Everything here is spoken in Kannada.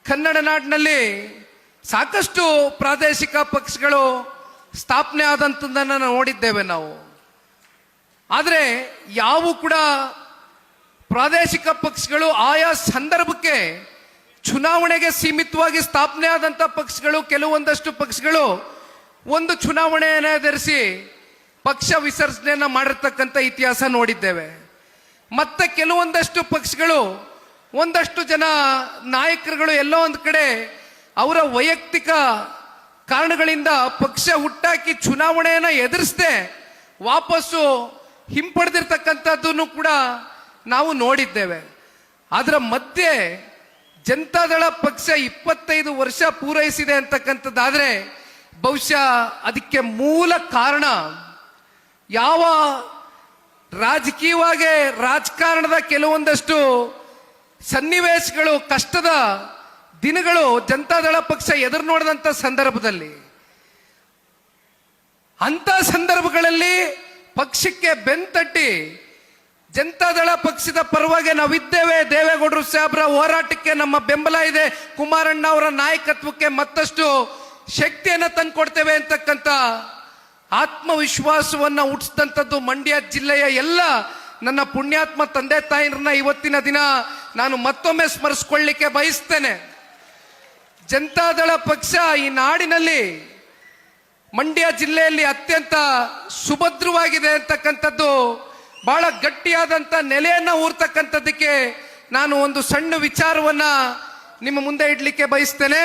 ಕನ್ನಡ ನಾಡಿನಲ್ಲಿ ಸಾಕಷ್ಟು ಪ್ರಾದೇಶಿಕ ಪಕ್ಷಗಳು ಸ್ಥಾಪನೆ ಆದಂಥದ್ದನ್ನು ನೋಡಿದ್ದೇವೆ ನಾವು. ಆದರೆ ಯಾವ ಕೂಡ ಪ್ರಾದೇಶಿಕ ಪಕ್ಷಗಳು ಆಯಾ ಸಂದರ್ಭಕ್ಕೆ ಚುನಾವಣೆಗೆ ಸೀಮಿತವಾಗಿ ಸ್ಥಾಪನೆ ಆದಂಥ ಪಕ್ಷಗಳು, ಕೆಲವೊಂದಷ್ಟು ಪಕ್ಷಗಳು ಒಂದು ಚುನಾವಣೆಯನ್ನು ಎದುರಿಸಿ ಪಕ್ಷ ವಿಸರ್ಜನೆಯನ್ನು ಮಾಡಿರ್ತಕ್ಕಂಥ ಇತಿಹಾಸ ನೋಡಿದ್ದೇವೆ. ಮತ್ತೆ ಕೆಲವೊಂದಷ್ಟು ಪಕ್ಷಗಳು, ಒಂದಷ್ಟು ಜನ ನಾಯಕರುಗಳು ಎಲ್ಲೋ ಒಂದು ಕಡೆ ಅವರ ವೈಯಕ್ತಿಕ ಕಾರಣಗಳಿಂದ ಪಕ್ಷ ಹುಟ್ಟಾಕಿ ಚುನಾವಣೆಯನ್ನು ಎದುರಿಸದೆ ವಾಪಸ್ಸು ಹಿಂಪಡೆದಿರ್ತಕ್ಕಂಥದ್ದನ್ನು ಕೂಡ ನಾವು ನೋಡಿದ್ದೇವೆ. ಅದರ ಮಧ್ಯೆ ಜನತಾದಳ ಪಕ್ಷ 25 ವರ್ಷ ಪೂರೈಸಿದೆ ಅಂತಕ್ಕಂಥದ್ದಾದ್ರೆ ಬಹುಶಃ ಅದಕ್ಕೆ ಮೂಲ ಕಾರಣ ಯಾವ ರಾಜಕೀಯವಾಗಿ ರಾಜಕಾರಣದ ಕೆಲವೊಂದಷ್ಟು ಸನ್ನಿವೇಶಗಳು, ಕಷ್ಟದ ದಿನಗಳು ಜನತಾದಳ ಪಕ್ಷ ಎದುರು ನೋಡಿದಂಥ ಸಂದರ್ಭದಲ್ಲಿ, ಅಂತ ಸಂದರ್ಭಗಳಲ್ಲಿ ಪಕ್ಷಕ್ಕೆ ಬೆನ್ತಟ್ಟಿ ಜನತಾದಳ ಪಕ್ಷದ ಪರವಾಗಿ ನಾವಿದ್ದೇವೆ, ದೇವೇಗೌಡರು ಸಾಹೇಬ್ರ ಹೋರಾಟಕ್ಕೆ ನಮ್ಮ ಬೆಂಬಲ ಇದೆ, ಕುಮಾರಣ್ಣ ಅವರ ನಾಯಕತ್ವಕ್ಕೆ ಮತ್ತಷ್ಟು ಶಕ್ತಿಯನ್ನು ತಂದುಕೊಡ್ತೇವೆ ಅಂತಕ್ಕಂಥ ಆತ್ಮವಿಶ್ವಾಸವನ್ನ ಹುಟ್ಟಿಸಿದಂಥದ್ದು ಮಂಡ್ಯ ಜಿಲ್ಲೆಯ ಎಲ್ಲ ನನ್ನ ಪುಣ್ಯಾತ್ಮ ತಂದೆ ತಾಯಿರನ್ನ ಇವತ್ತಿನ ದಿನ ನಾನು ಮತ್ತೊಮ್ಮೆ ಸ್ಮರಿಸಿಕೊಳ್ಳಿಕ್ಕೆ ಬಯಸ್ತೇನೆ. ಜನತಾದಳ ಪಕ್ಷ ಈ ನಾಡಿನಲ್ಲಿ, ಮಂಡ್ಯ ಜಿಲ್ಲೆಯಲ್ಲಿ ಅತ್ಯಂತ ಸುಭದ್ರವಾಗಿದೆ ಅಂತಕ್ಕಂಥದ್ದು, ಬಹಳ ಗಟ್ಟಿಯಾದಂಥ ನೆಲೆಯನ್ನ ಊರ್ತಕ್ಕಂಥದ್ದಕ್ಕೆ ನಾನು ಒಂದು ಸಣ್ಣ ವಿಚಾರವನ್ನ ನಿಮ್ಮ ಮುಂದೆ ಇಡ್ಲಿಕ್ಕೆ ಬಯಸ್ತೇನೆ.